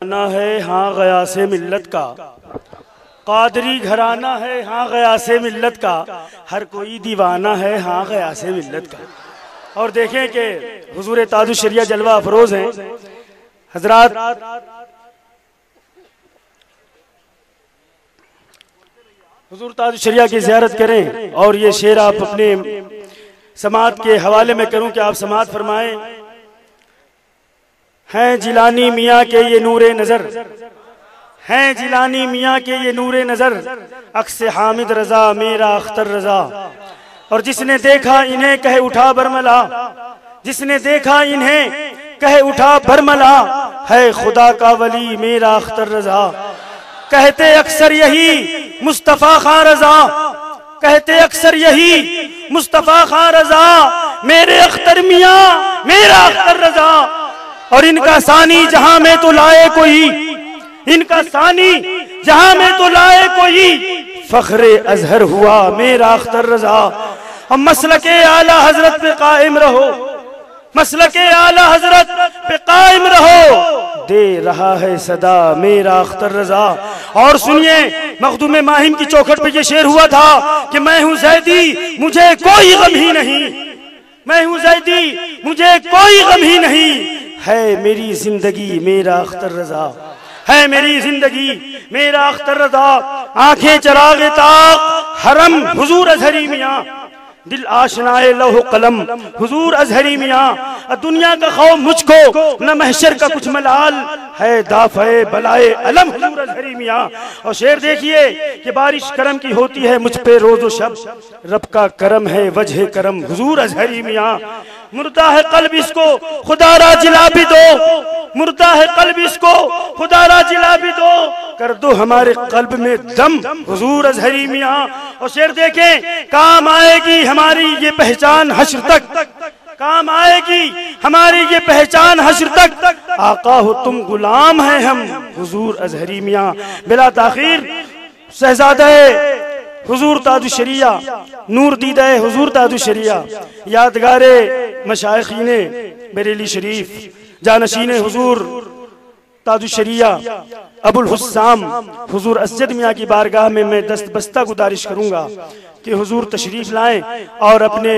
घराना है हाँ गया से मिल्लत का, कादरी घराना है हाँ गया से मिल्लत का, हर कोई दीवाना है हाँ गया से मिल्लत का। और देखें कि हुजूर ताजुश शरिया जलवा अफरोज हैं हजरात। हुजूर ताजुश शरिया की ज़ियारत करें और ये शेर आप अपने समात के हवाले में करूं कि आप समात फरमाएं। हैं जिलानी मियाँ के ये नूरे नजर, हैं जिलानी मियाँ के ये नूरे नजर, अक्स हामिद रजा मेरा अख्तर रजा। और जिसने देखा इन्हें कहे उठा बरमला, जिसने देखा इन्हें कहे उठा बरमला, है खुदा का वली मेरा अख्तर रजा। कहते अक्सर यही मुस्तफा खां रजा, कहते अक्सर यही मुस्तफा खां रजा, मेरे अख्तर मियाँ मेरा अख्तर रजा। और इनका सानी जहां में तो लाए कोई, इनका सानी जहां में तो लाए कोई, फख्रे अजहर हुआ मेरा अख्तर रजा। हम मसलके आला हजरत पे कायम रहो, मसलके आला हजरत पे कायम रहो, दे रहा है सदा मेरा अख्तर रजा। और सुनिए मखदूम माहिम की चौखट पे ये शेर हुआ था कि मैं हूं जैदी मुझे कोई गम ही नहीं, मैं हूं जैदी मुझे कोई गम ही नहीं, है मेरी जिंदगी मेरा अख्तर रजा, है मेरी जिंदगी मेरा अख्तर रजा। आंखें चरागे ताक हरम हुजूर अजहरी मियाँ, दिल आशनाए लौह कलम हुजूर अजहरी मियाँ। दुनिया का खौफ मुझको न महशर का कुछ मलाल, है दाफ़े बलाए अलम हुजूर अजहरी मियाँ। और शेर देखिए कि बारिश करम की होती है मुझ पे रोज़ो शब, रब का करम है वजह करम हुजूर अजहरी मियाँ। मुर्दा है कल्ब इसको खुदारा जिला भी दो, मुर्दा है कल्ब इसको खुदारा जिला भी दो, कर दो हमारे कल्ब में दम हुजूर अजहरी मियाँ। और शेर देखें काम आएगी हमारी ये पहचान हश्र तक, काम आएगी हमारी ये पहचान हश्र तक, आका हो तुम गुलाम है हम हुजूर अजहरी मियाँ। बिला ताखीर शहजादे हुजूर ताजुश शरिया, नूर दीदा हुजूर ताजुश शरिया, यादगारे मशाइखीने बरेली शरीफ, जानशीन हुजूर ताजुश शरिया अबुल हुस्साम हुजूर असजद मियाँ की बारगाह में मैं दस्त बस्ता गुजारिश करूँगा कि हुजूर तशरीफ लाएं और अपने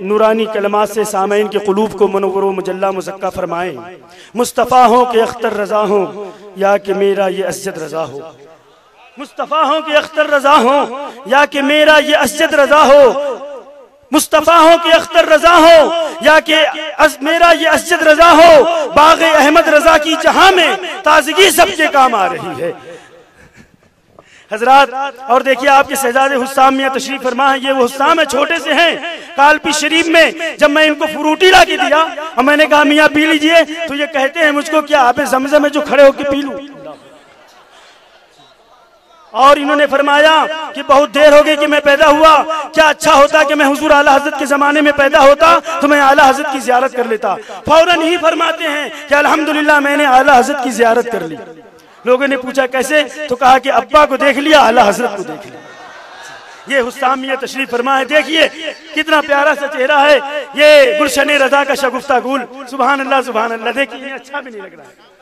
नूरानी कलमात से सामईन के क़ुलूब को मनव्वर व मुजल्ला मुज़क्का फरमाएं। मुस्तफ़ा हो कि अख्तर रज़ा हो या कि मेरा ये असजद रज़ा हो, मुस्तफ़ा हो कि अख्तर रज़ा हो या कि मेरा ये असजद रज़ा हो, मुस्तफ़ा हो कि अख्तर रज़ा हो या कि मेरा ये असजद रज़ा हो। बाग़ अहमद रज़ा की जहां में ताज़गी सबके काम आ रही है हजरात। और देखिए आपके शहजादे हुस्साम मियाँ तशरीफ फरमा है, ये वो हुस्साम है छोटे से हैं। कालपी शरीफ में जब मैं इनको फ्रूटी ला के दिया और मैंने कहा मियाँ पी लीजिए, तो ये कहते हैं मुझको क्या आप ज़मज़म में जो खड़े होकर पी लूं। और इन्होंने फरमाया कि बहुत देर हो गई कि मैं पैदा हुआ, क्या अच्छा होता कि मैं हुजूर आला हजरत के जमाने में पैदा होता तो मैं आला हजरत की जियारत कर लेता। फौरन ही फरमाते हैं कि अल्हम्दुलिल्लाह मैंने आला हजरत की जियारत कर ली। लोगों ने पूछा कैसे, तो कहा कि अब्बा को देख लिया आला हजरत को देख लिया। ये हुस्साम मियाँ तशरीफ फरमा है, देखिए कितना प्यारा सा चेहरा है, ये गुलशन रजा का शगुफ्ता गुल। सुभान अल्लाह सुभान अल्लाह। देखिए अच्छा भी नहीं लग रहा है।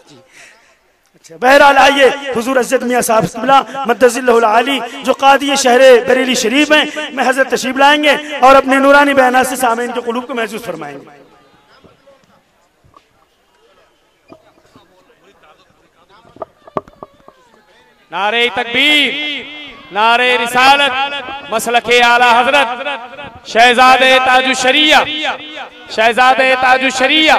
बहरहाल आइए हुजूर अज़्ज़द मियाँ साहब मद्दज़िल्लहुल आली जो कादी शहर बरेली शरीफ में मैं हजरत तशरीफ लाएंगे और अपने नूरानी बयानात से सामईन के क़ुलूब को महसूस फरमाएंगे। नारे तकबीर, नारे रिसालत, मसलके आला हजरत शहजादे ताजुश शरिया, शहजादे ताजुश शरिया,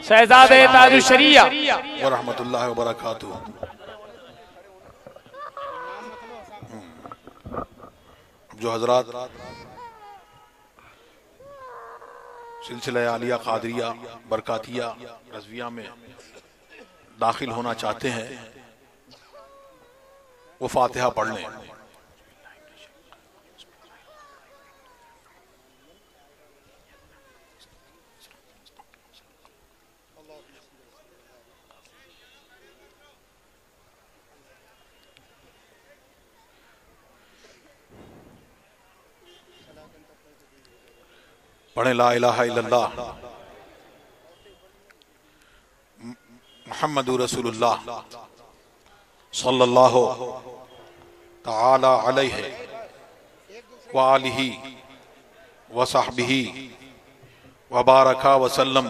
शहजादे ताजुश शरिया व रहमतुल्लाहि व बरकातुहू। जो हजरात सिलसिला आलिया कादरिया बरकातिया रज़विया में दाखिल होना चाहते हैं वो फातिहा पढ़ लें। पढ़े ला इलाहा इल्लल्लाह मुहम्मदुर रसूलुल्लाह सल्लल्लाहु ताला अलैहि व आलिहि व सहबिही व बारका वसल्लम।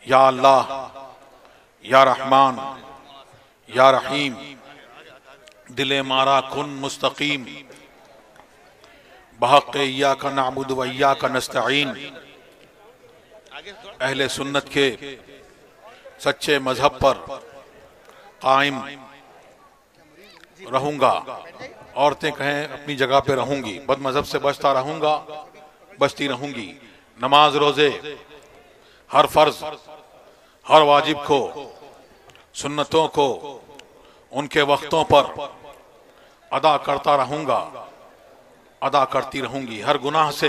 या अल्लाह या रहमान या रहीम, दिले मारा कुन मुस्तकीम, बहक़ इय्याका नअबुदु व इय्याका नस्तईन। अहले सुन्नत के सच्चे मजहब पर कायम रहूंगा। औरतें कहें अपनी जगह पे रहूंगी, बद मजहब से बचता रहूंगा, बचती रहूंगी। नमाज रोजे हर फर्ज हर वाजिब को, सुन्नतों को उनके वक्तों पर अदा करता रहूंगा, अदा करती रहूंगी। हर गुनाह से,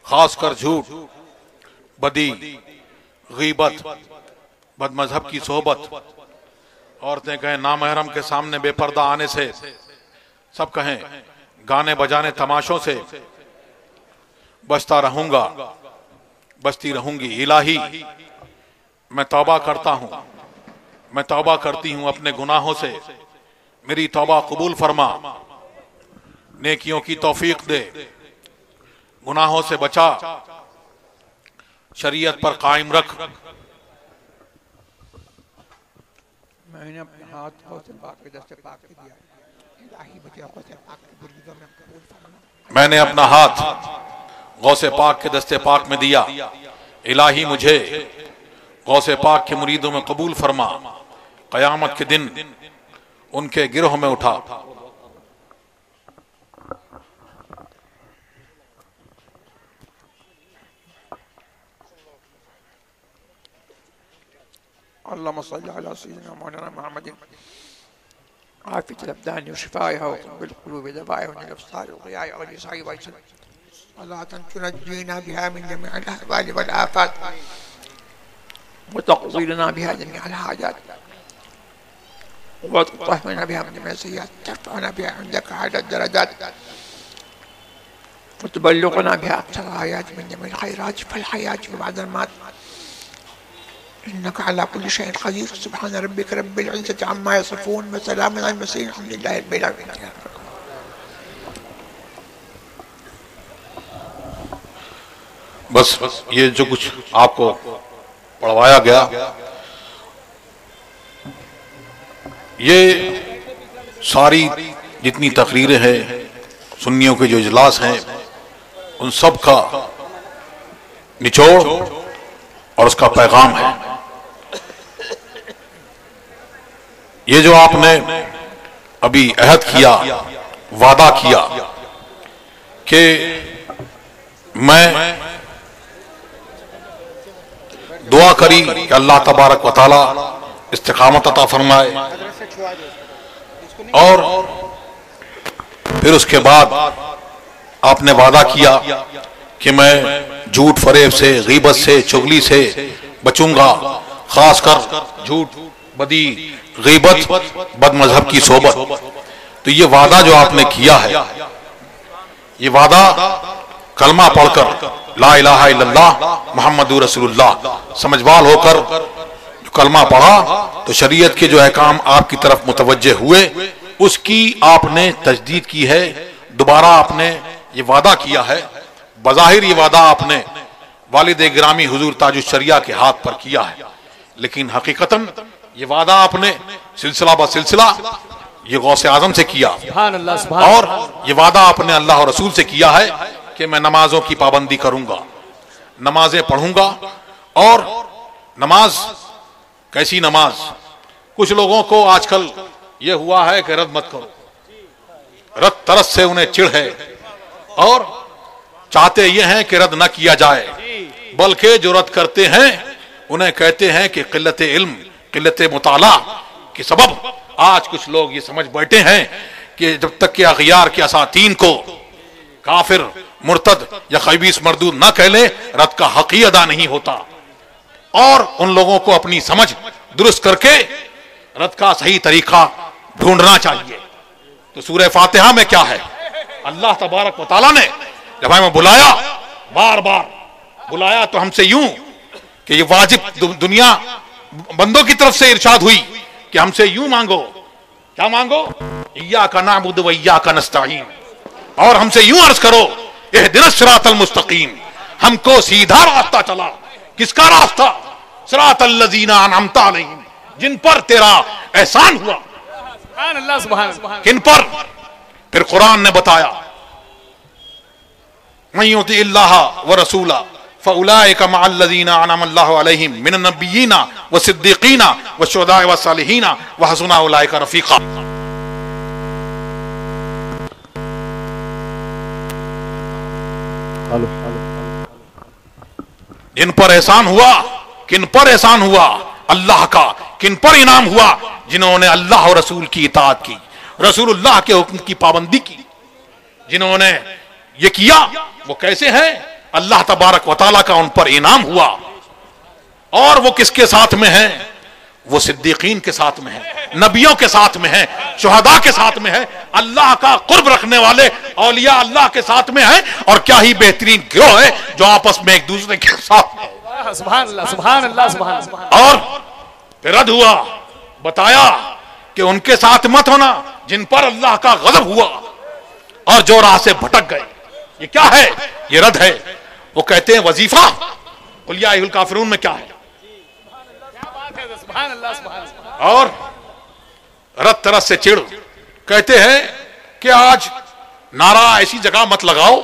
खासकर झूठ, बदी, गीबत, बदमजहब की सोहबत, औरतें कहें नामहरम के सामने बेपर्दा आने से, सब कहें गाने बजाने तमाशों से बचता रहूंगा, बचती रहूंगी। इलाही, मैं तौबा करता हूं, मैं तौबा करती हूं अपने गुनाहों से, मेरी तौबा कबूल फरमा, नेकियों की तौफीक दे, गुनाहों से बचा, शरीयत पर कायम रख। मैंने अपने हाथ गौसे पाक के दस्ते पाक के दिया, इलाही मुझे गौसे पाक की बुर्दों में कबूल फरमा। मैंने अपना हाथ गौसे पाक के दस्ते पाक में दिया, इलाही मुझे गौसे पाक के मुरीदों में कबूल फरमा। क़यामत के दिन उनके गिरोह में उठा। अल्लाहुम्मा सल्लि अला सय्यिदिना मौलाना मुहम्मदिन आफियतल अब्दान व शिफाइहा व तिब्बिल क़ुलूब व दवाइहा व अब्सार व ग़ियाहा व लिसाइ व सलातन तुनज्जीना बिहा मिन जमीइल अहवाल वल आफात व तक़ज़ीलना बिहा जमीअल हाजात व तुतहहिरना बिहा मिन जमीइल सय्यात तरफ़अना बिहा इंदका अला दरजात व तुबल्लिग़ना बिहा अक़सल आयात मिन जमीइल ख़ैरात फ़ल हयात व बअदल मौत इन्नका अला कुल्लि शैइन क़दीर। सुब्हान रब्बिका रब्बिल इज़्ज़ति अम्मा यसिफ़ून व सलामुन अलल मुरसलीन वल्हम्दुलिल्लाहि रब्बिल आलमीन। बस ये जो कुछ आपको पढ़वाया गया, ये सारी जितनी तकरीरें हैं, सुन्नियों के जो इजलास हैं, उन सब का निचोड़ और उसका पैगाम है। ये जो आपने अभी अहद किया, वादा किया कि मैं दुआ करी कि अल्लाह तबारक व तआला इस्तिकामत अता फरमाए, और फिर उसके बाद आपने वादा किया कि मैं झूठ फरेब से, गीबत से, चुगली से बचूंगा, खासकर झूठ, बदी, गीबत, बदमजहब की सोबत। तो ये वादा जो आपने किया है, ये वादा कलमा पढ़कर ला इलाहा इल्लल्लाह मुहम्मदुर रसूलुल्लाह समझवाल होकर जो कलमा पढ़ा तो शरीयत के जो अहकाम आपकी तरफ मुतवज्जे हुए, उसकी आपने तजदीद की है। दोबारा आपने ये वादा किया है। बज़ाहिर ये वादा आपने वालिद गिरामी हुजूर ताजुश शरिया के हाथ पर किया है, लेकिन हकीकतन ये वादा आपने सिलसिला ब सिलसिला ये गौसे आजम से किया, और ये वादा आपने अल्लाह और रसूल से किया है कि मैं नमाजों की पाबंदी करूंगा, नमाजें पढ़ूंगा। और नमाज कैसी नमाज, कुछ लोगों को आजकल ये हुआ है कि रद्द मत करो, रद्द तरस से उन्हें चिढ़ है और चाहते ये हैं कि रद्द न किया जाए, बल्कि जो रद्द करते हैं उन्हें कहते हैं कि किल्लत इल्म, किल्लत मुताला के सबब आज कुछ लोग ये समझ बैठे हैं कि जब तक कि अग़ियार के असातीन को काफिर, मुर्तद या खबीस मरदूद न कह ले, रद्द का हक ही अदा नहीं होता। और उन लोगों को अपनी समझ दुरुस्त करके रद्द का सही तरीका ढूंढना चाहिए। तो सूरह फातिहा में क्या है, अल्लाह तबारक व तआला ने जब हमें बुलाया, बार बार बुलाया तो हमसे यूं कि ये वाजिब दुनिया बंदों की तरफ से इरशाद हुई कि हमसे यूं मांगो, क्या मांगो, इय्याका नअबुदु व इय्याका नस्तईन, और हमसे यूं अर्ज करो इहदिनस सिरातल मुस्तकीम, हमको सीधा रास्ता चला। किसका रास्ता? सिरातल लजीना अनअमता अलैहिम, जिन पर तेरा एहसान हुआ। सुभान अल्लाह, सुभान अल्लाह। किन पर? फिर कुरान ने बताया मन युतिइल्लाह व रसूला फउलाइका मअल्लज़ीना अनअमल्लाहु अलैहिम मिनन नबिय्यीना व सिद्दीक़ीना व शुहदाए व सालिहीना व हसुना उलाइका रफ़ीक़ा। जिन पर एहसान हुआ, किन पर एहसान हुआ? अल्लाह का। किन पर इनाम हुआ? जिन्होंने अल्लाह और रसूल की इताअत की, रसूलुल्लाह के हुक्म की पाबंदी की। जिन्होंने ये किया वो कैसे हैं? अल्लाह तबारक व तआला का उन पर इनाम हुआ। और वो किसके साथ में है? वो सिद्दीकीन के साथ में है, नबियों के साथ में है, शुहदा के साथ में है, अल्लाह का कुर्ब रखने वाले औलिया अल्लाह के साथ में है। और क्या ही बेहतरीन गिरोह है जो आपस में एक दूसरे के साथ में। सुभान अल्लाह, सुभान अल्लाह, सुभान अल्लाह। और फिर रद्द हुआ, बताया कि उनके साथ मत होना जिन पर अल्लाह का गजब हुआ और जो राह से भटक गए। ये क्या है? ये रद्द है। वो कहते हैं वजीफा कुल या अय्युहल काफिरून में क्या है? सुभान अल्लाह, सुभान अल्लाह। और रत तरस से चिड़ कहते हैं कि आज नारा ऐसी जगह मत लगाओ,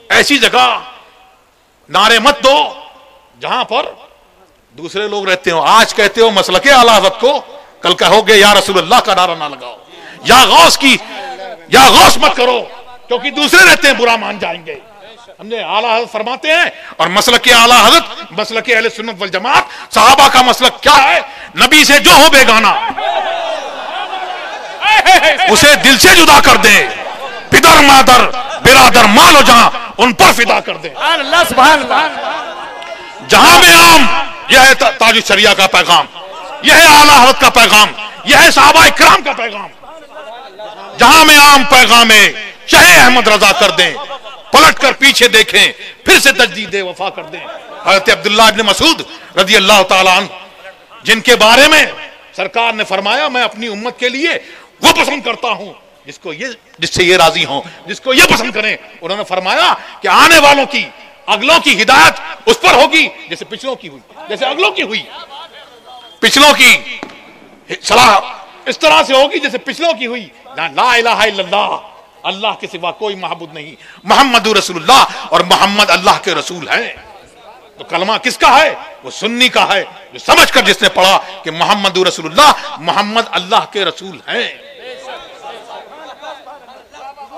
ऐसी जगह नारे मत दो जहां पर दूसरे लोग रहते हो। आज कहते हो मसलके आला हज़रत को, कल कहोगे या रसूलुल्लाह का नारा ना लगाओ, या गौस मत करो क्योंकि दूसरे रहते हैं बुरा मान जाएंगे। हमने आला हज़रत फरमाते हैं और मसलके आला हज़रत मसलके अहले सुन्नत वल जमात, सहाबा का मसलक क्या है? नबी से जो हो बेगाना उसे दिल से जुदा कर दे, पिदर मादर बिरादर मालो जहां उन पर फिदा कर दे। सुभान अल्लाह, सुभान अल्लाह। जहां में आम, यह है ताजुल शरिया का पैगाम, यह है आला हज़रत का पैगाम, यह है सहाबा इकराम का पैगाम। जहां में आम पैगाम है शाह अहमद रजा कर दें, पलट कर पीछे देखें फिर से तजदीद वफा कर दें। हज़रत अब्दुल्लाह इब्न मसूद रज़ी अल्लाह ताला अन्हु, जिनके बारे में सरकार ने फरमाया मैं अपनी उम्मत के लिए वो पसंद करता हूं जिससे ये राजी हों, जिसको ये पसंद करें। उन्होंने फरमाया कि आने वालों की, अगलों की हिदायत उस पर होगी जैसे पिछलों की हुई, जैसे अगलों की हुई। पिछलों की सलाह इस तरह से होगी जैसे पिछलों की हुई। ला इलाहा इल्लल्लाह, अल्लाह के सिवा कोई महबूद नहीं, मोहम्मदुर रसूलुल्लाह, और मोहम्मद अल्लाह के रसूल हैं। तो कलमा किसका है? वो सुन्नी का है, जो समझ कर जिसने पढ़ा कि मोहम्मदुर रसूलुल्लाह, मोहम्मद अल्लाह के रसूल हैं।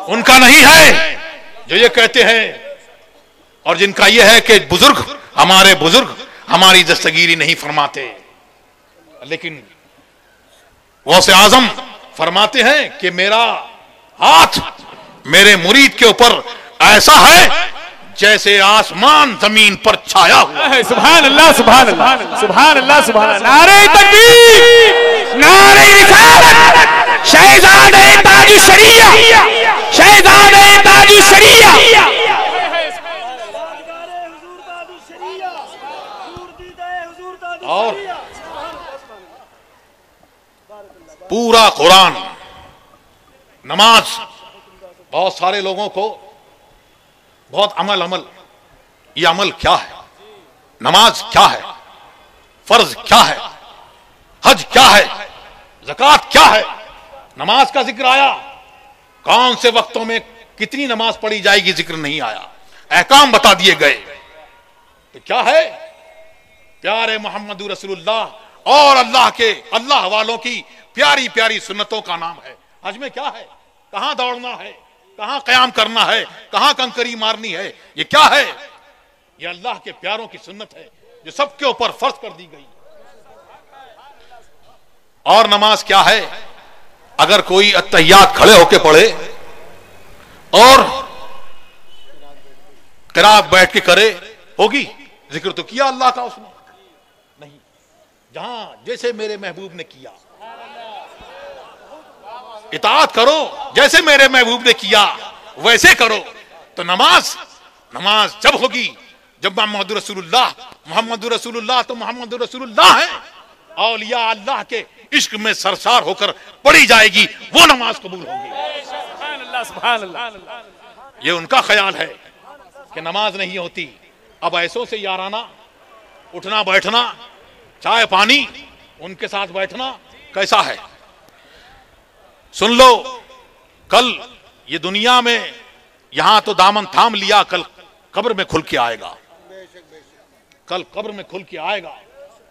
उनका नहीं है जो ये कहते हैं, और जिनका ये है कि बुजुर्ग, हमारे बुजुर्ग हमारी दस्तगीरी नहीं फरमाते, लेकिन गौसे आजम फरमाते हैं कि मेरा हाथ मेरे मुरीद के ऊपर ऐसा है जैसे आसमान जमीन पर छाया हुआ। सुभान अल्लाह, सुभान अल्लाह, सुभान अल्लाह, सुभान अल्लाह। नारे तकबीर, नारे रिसालत, शहजादे ताजुल शरिया, शहजादे ताजुल शरिया। और पूरा कुरान, नमाज, बहुत सारे लोगों को बहुत अमल, ये अमल क्या है? नमाज क्या है? फर्ज क्या है? हज क्या है? ज़कात क्या है? नमाज का जिक्र आया, कौन से वक्तों में कितनी नमाज पढ़ी जाएगी जिक्र नहीं आया, अहकाम बता दिए गए। तो क्या है? प्यारे मोहम्मदुर रसूलुल्लाह और अल्लाह वालों की प्यारी प्यारी सुन्नतों का नाम है। हज में क्या है? कहां दौड़ना है, कहां कयाम करना है, कहां कंकरी मारनी है, ये क्या है? ये अल्लाह के प्यारों की सुन्नत है जो सबके ऊपर फर्ज कर दी गई। और नमाज क्या है? अगर कोई अत्तहियात खड़े होके पढ़े और क़िराअत बैठ के करे, होगी? जिक्र तो किया अल्लाह का उसने नहीं, जहां जैसे मेरे महबूब ने किया, इताअत करो जैसे मेरे महबूब ने किया वैसे करो। तो नमाज जब होगी जब मोहम्मद रसूलुल्लाह तो मोहम्मद रसूलुल्लाह है, औलिया अल्लाह के इश्क में सरसार होकर पढ़ी जाएगी, वो नमाज कबूल होगी। सुभान अल्लाह, सुभान अल्लाह। ये उनका ख्याल है कि नमाज नहीं होती। अब ऐसों से याराना, उठना बैठना, चाय पानी, उनके साथ बैठना कैसा है? सुन लो, कल ये दुनिया में यहां तो दामन थाम लिया, कल कब्र में खुल के आएगा, कल कब्र में खुल के आएगा।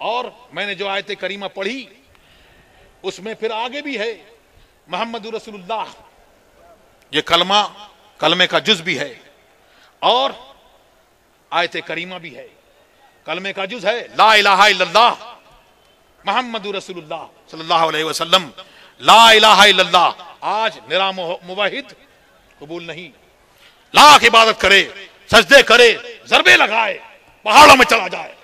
और मैंने जो आयत करीमा पढ़ी उसमें फिर आगे भी है मोहम्मद रसूलुल्लाह, ये कलमे का जुज भी है और आयत करीमा भी है। कलमे का जुज है ला इलाहा इल्लल्लाह मोहम्मद रसूलुल्लाह सल्लल्लाहु अलैहि वसल्लम, ला इलाहा इल्लल्लाह। आज निरा मुवाहिद कबूल नहीं, लाख इबादत करे, सजदे करे, जरबे लगाए, पहाड़ों में चला जाए,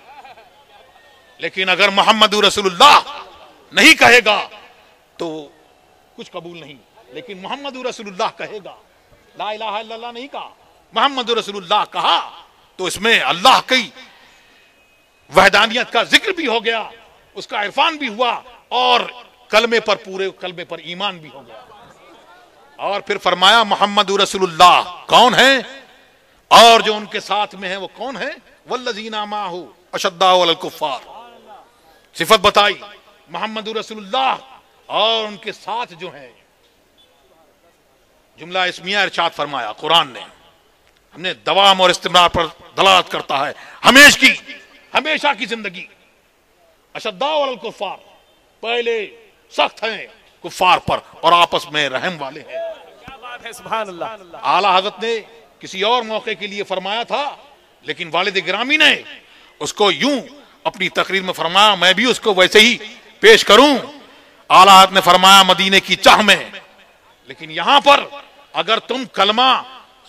लेकिन अगर मोहम्मद रसूलुल्लाह नहीं कहेगा तो कुछ कबूल नहीं। लेकिन मोहम्मद रसूलुल्लाह कहेगा, ला इलाहा इल्लल्लाह नहीं कहा, मोहम्मद रसूलुल्लाह कहा, तो इसमें अल्लाह की वहदानियत का जिक्र भी हो गया, उसका इरफान भी हुआ और कलमे पर, पूरे कलमे पर ईमान भी हो गया। और फिर फरमाया मोहम्मद रसूलुल्लाह कौन है और जो उनके साथ में है वो कौन है? वल्लज़ीना माहू अशद्दाउ अलल कुफ्फार। सिफत बताई मोहम्मद रसूलुल्लाह और उनके साथ जो है, जुमला इस्मिया इरशाद फरमाया कुरान ने, हमने दवाम और इस्तिमरार पर दलालत करता है, हमेशा की जिंदगी। अशद्दाउ अलल कुफ्फार, पहले सख्त हैं कुफ्फार पर और आपस में रहम वाले हैं। क्या बात है, सुभान अल्लाह। आला हजरत ने किसी और मौके के लिए फरमाया था, लेकिन वालिद गिरामी ने उसको यूं अपनी तकरीर में फरमाया, मैं भी उसको वैसे ही पेश करूं। आला हजरत ने फरमाया मदीने की चाह में, लेकिन यहां पर अगर तुम कलमा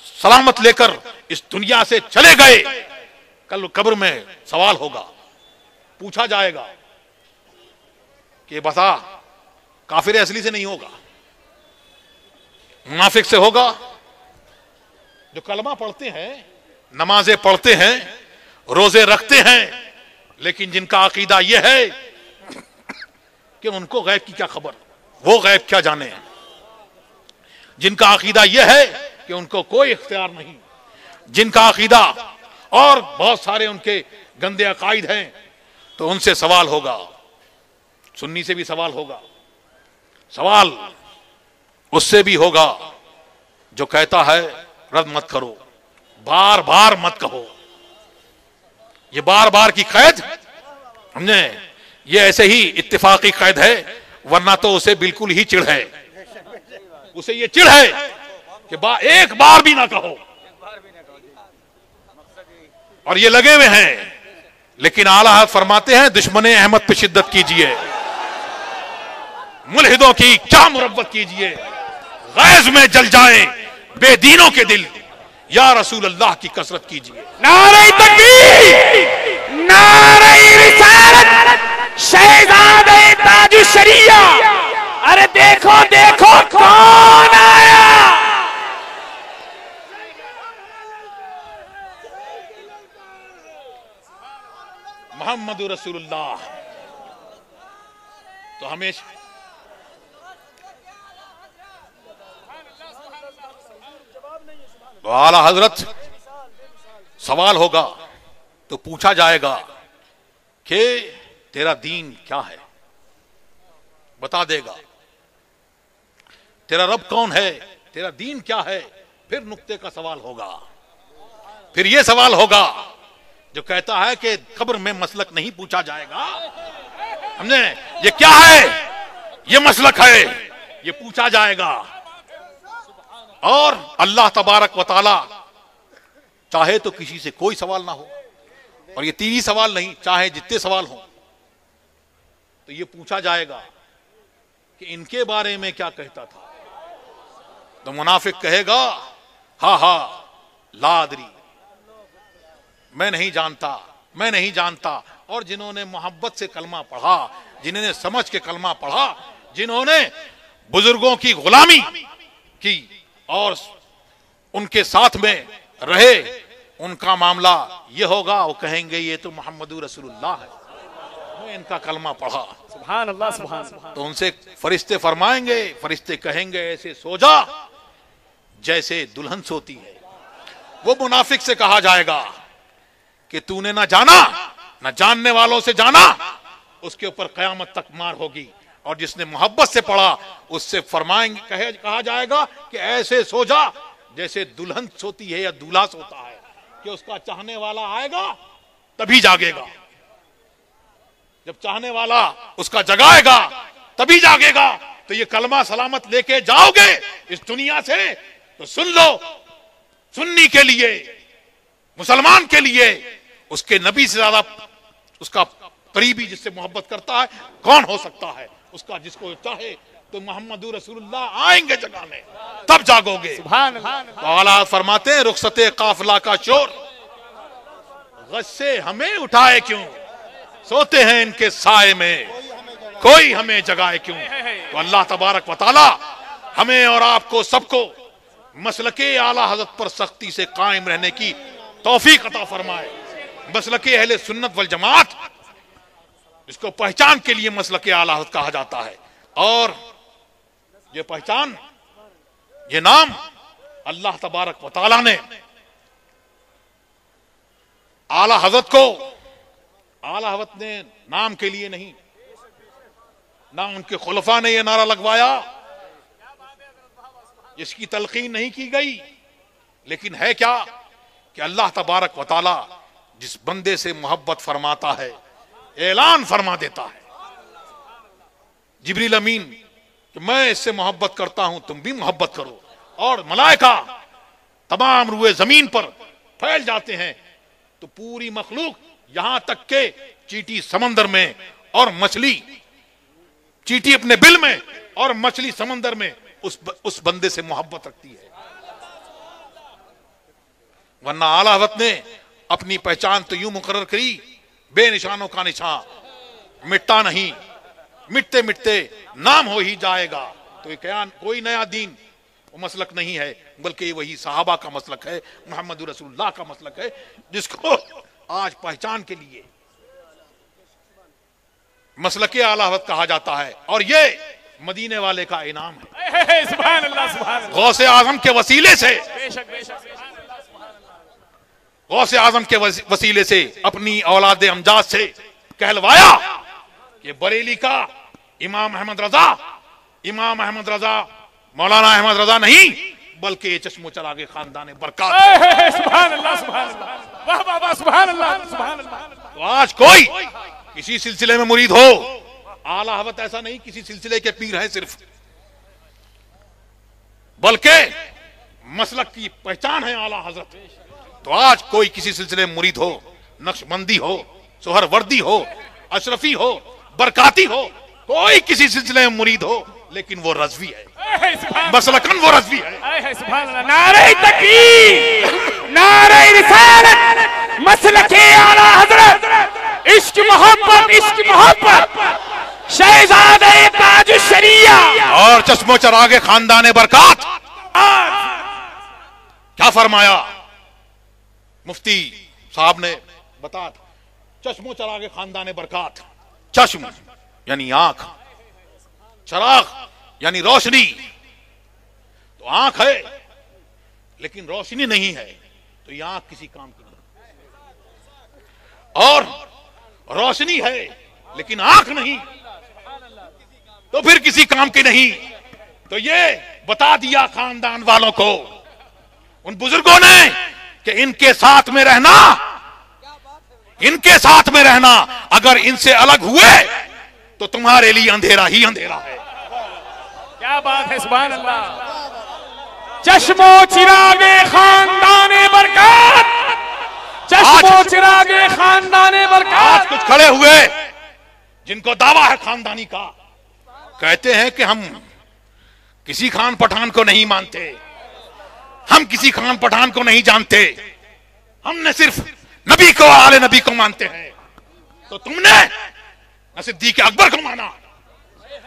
सलामत लेकर इस दुनिया से चले गए, कल कब्र में सवाल होगा, पूछा जाएगा कि बता काफिर असली से नहीं होगा, मुनाफिक से होगा। जो कलमा पढ़ते हैं, नमाजें पढ़ते हैं, रोजे रखते हैं, लेकिन जिनका अकीदा यह है कि उनको गैब की क्या खबर, वो गैब क्या जाने हैं, जिनका अकीदा यह है कि उनको कोई इख्तियार नहीं, जिनका अकीदा और बहुत सारे उनके गंदे अकायद हैं, तो उनसे सवाल होगा, सुन्नी से भी सवाल होगा, सवाल उससे भी होगा जो कहता है रद्द मत करो, बार बार मत कहो। ये बार बार की कैद हमने, ये ऐसे ही इत्तेफाकी कैद है, वरना तो उसे बिल्कुल ही चिढ़ है, उसे ये चिढ़ है कि एक बार भी ना कहो, और ये लगे हुए हैं। लेकिन आला हज़रत फरमाते हैं दुश्मने अहमद पे शिद्दत कीजिए, मुल्हिदों की क्या मुरब्बत कीजिए, गैज़ में जल जाए बेदीनों के दिल, या रसूल अल्लाह की कसरत कीजिए। नारे तकबीर, नारे रिसालत, शहजादे ताजु शरिया। अरे देखो देखो कौन आया। मोहम्मद रसूलुल्लाह। तो हमेशा तो आला हजरत सवाल होगा तो पूछा जाएगा कि तेरा दीन क्या है, बता देगा। तेरा रब कौन है, तेरा दीन क्या है। फिर नुक्ते का सवाल होगा, फिर यह सवाल होगा जो कहता है कि कब्र में मसलक नहीं पूछा जाएगा, हमने ये क्या है, ये मसलक है, ये पूछा जाएगा। और अल्लाह तबारक व तआला चाहे तो किसी से कोई सवाल ना हो, और ये तीन ही सवाल नहीं, चाहे जितने सवाल हो, तो ये पूछा जाएगा कि इनके बारे में क्या कहता था। तो मुनाफिक कहेगा हा हा ला अदरी, मैं नहीं जानता, मैं नहीं जानता। और जिन्होंने मोहब्बत से कलमा पढ़ा, जिन्होंने समझ के कलमा पढ़ा, जिन्होंने बुजुर्गों की गुलामी की और उनके साथ में रहे, उनका मामला ये होगा, वो कहेंगे ये तो मोहम्मद रसूलुल्लाह है, मैं इनका कलमा पढ़ा। सुभान अल्लाह, सुभान अल्लाह। तो उनसे फरिश्ते फरमाएंगे, फरिश्ते कहेंगे ऐसे सो जा जैसे दुल्हन सोती है। वो मुनाफिक से कहा जाएगा कि तूने ना जाना ना जानने वालों से जाना, उसके ऊपर कयामत तक मार होगी। और जिसने मोहब्बत से पढ़ा उससे फरमाएंगे, कहा जाएगा कि ऐसे सो जा जैसे दुल्हन सोती है या दूल्हा सोता है, कि उसका चाहने वाला आएगा तभी जागेगा। जब चाहने वाला उसका जगाएगा तभी जागेगा। तो ये कलमा सलामत लेके जाओगे इस दुनिया से, तो सुन लो, सुन्नी के लिए, मुसलमान के लिए, उसके नबी से ज्यादा उसका करीबी जिससे मोहब्बत करता है कौन हो सकता है? उसका जिसको चाहे तो मोहम्मद रसूलुल्लाह आएंगे जगाने, तब जागोगे। सुभान अल्लाह। तो आला फरमाते हैं रुखसते काफिला का शोर गस्से हमें उठाए क्यों, सोते हैं इनके साए में, कोई हमें जगाए क्यों। तो अल्लाह तबारक व तआला हमें और आपको सबको मसलके आला हज़रत पर सख्ती से कायम रहने की तौफीक अता फरमाए। मसलके अहले सुन्नत वल जमात, इसको पहचान के लिए मसलके आला हज़रत कहा जाता है। और ये पहचान, ये नाम अल्लाह तबारक व तआला ने आला हज़रत को, आला हज़रत ने नाम के लिए नहीं, ना उनके खुलफा ने यह नारा लगवाया, इसकी तलकीन नहीं की गई, लेकिन है क्या कि अल्लाह तबारक व तआला जिस बंदे से मोहब्बत फरमाता है ऐलान फरमा देता है, जिब्रील अमीन कि मैं इससे मोहब्बत करता हूं, तुम भी मोहब्बत करो। और मलाइका तमाम रुए जमीन पर फैल जाते हैं। तो पूरी मखलूक यहां तक के चींटी समंदर में और मछली, चींटी अपने बिल में और मछली समंदर में उस बंदे से मोहब्बत रखती है। वरना आला हज़रत ने अपनी पहचान तो यूं मुकर्रर करी, बेनिशानों का निशान मिटता नहीं, मिटते मिटते नाम हो ही जाएगा। तो ये क्या कोई नया दीन मसलक नहीं है, बल्कि वही सहाबा का मसलक है, मोहम्मद रसूलुल्लाह का मसलक है, जिसको आज पहचान के लिए मसलके आला हज़रत कहा जाता है। और ये मदीने वाले का इनाम है। सुभान अल्लाह, सुभान अल्लाह। गौसे आजम के वसीले से, बेशक बेशक, गौसे आजम के वसीले से अपनी औलाद अमजाद से कहलवाया कि बरेली का इमाम अहमद रजा, इमाम अहमद रजा मौलाना अहमद रजा नहीं, बल्कि चश्मो चरागे खानदान बरकत। सुभान अल्लाह, सुभान अल्लाह, वाह वाह वाह, सुभान अल्लाह, सुभान अल्लाह। तो आज कोई किसी सिलसिले में मुरीद हो, आला हज़रत ऐसा नहीं किसी सिलसिले के पीर हैं सिर्फ, बल्कि मसलक की पहचान है आला हज़रत। तो आज कोई किसी सिलसिले में मुरीद हो, नक्शबंदी हो, सोहरवर्दी हो, अशरफी हो, बरकाती हो, कोई किसी सिलसिले में मुरीद हो, लेकिन वो रज़वी है, मसलकन वो रज़वी है। सुभान अल्लाह। नारे तकबीर, नारे रिसालत, मसलके आला हज़रत, इश्क मोहब्बत, इश्क मोहब्बत, शहज़ादे ताजुश शरिया और चश्मो चरागे खानदान बरकत। क्या फरमाया मुफ्ती साहब ने बताया, चश्मो चरागे खानदान बरकत। चश्म यानी आंख, चराग यानी रोशनी। तो आंख है लेकिन रोशनी नहीं है, तो ये आंख किसी काम की नहीं। और रोशनी है लेकिन आंख नहीं, तो फिर किसी काम की नहीं। तो ये बता दिया खानदान वालों को, उन बुजुर्गों ने, कि इनके साथ में रहना, इनके साथ में रहना, अगर इनसे अलग हुए तो तुम्हारे लिए अंधेरा ही अंधेरा है। क्या बात है, सुभान अल्लाह। चश्मो चिरागे खानदाने बरकत, चश्मो चिरागे खानदाने बरकत। आज कुछ खड़े हुए जिनको दावा है खानदानी का, कहते हैं कि हम किसी खान पठान को नहीं मानते, हम किसी खान पठान को नहीं जानते, हमने सिर्फ नबी को, आले नबी को मानते हैं। तो तुमने न सिद्दीक अकबर को माना,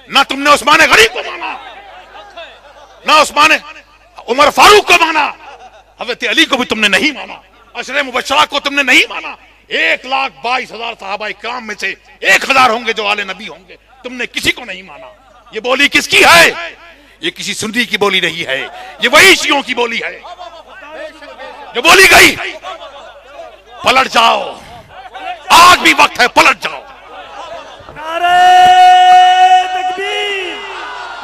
ना तुमने उस्मान गनी को माना, ना उस्मान उमर फारूक को माना, हज़रत अली को भी तुमने नहीं माना। अशरे मुबशरा को तुमने नहीं माना। 1,22,000 सहाबा इकराम में से 1,000 होंगे जो आले नबी होंगे, तुमने किसी को नहीं माना। ये बोली किसकी है? ये किसी सुन्नी की बोली नहीं है, ये वही शियों की बोली है जो बोली गई। पलट जाओ, आज भी वक्त है, पलट जाओ। नारे तकबीर,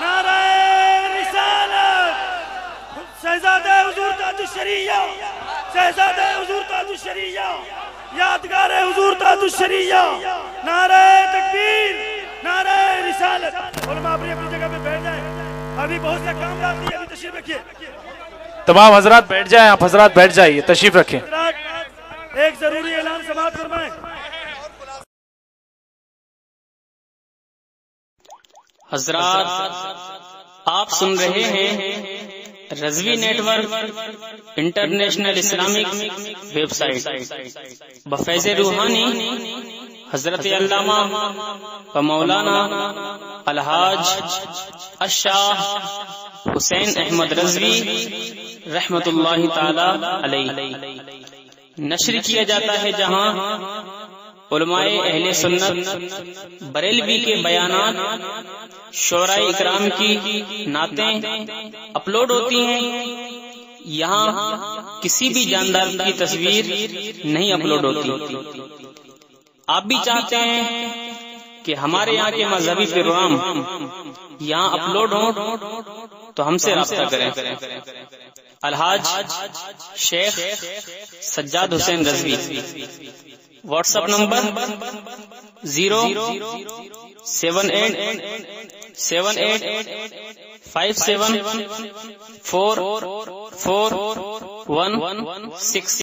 नारे रिसालत, शहजादे हुजूर ताजुश शरिया, शहजादे हुजूर ताजुश शरिया, यादगार हुजूर ताजुश शरिया, नारे तकबीर, नारे रिसालत। उलमा अपनी अपनी जगह पे बैठ जाए, अभी बहुत सा काम बाकी है, अभी तशरीफ रखिए। तमाम हजरात बैठ जाएं, आप हजरात बैठ जाइए, तशरीफ रखें। एक जरूरी ऐलान समाप्त फरमाएं। हजरात आप सुन रहे हैं Razvi network international Islamic website बफैज़ रूहानी हजरत अल्लामा व मौलाना अलहाज अशाह हुसैन अहमद रज़वी रहमतुल्लाहि ताला अलैहि नश्र किया जाता है, जहां उलमाए अहले सुन्नत बरेलवी के बयानात शोराए इकराम की नातें अपलोड होती हैं। यहाँ किसी भी जानदार की तस्वीर नहीं अपलोड होती। आप भी चाहते हैं कि हमारे यहाँ के मजहबी प्रोग्राम यहाँ अपलोड हो तो हमसे राब्ता करें। Alhaj Sheikh Sajjad Hussain Razvi, WhatsApp number 0787857444116।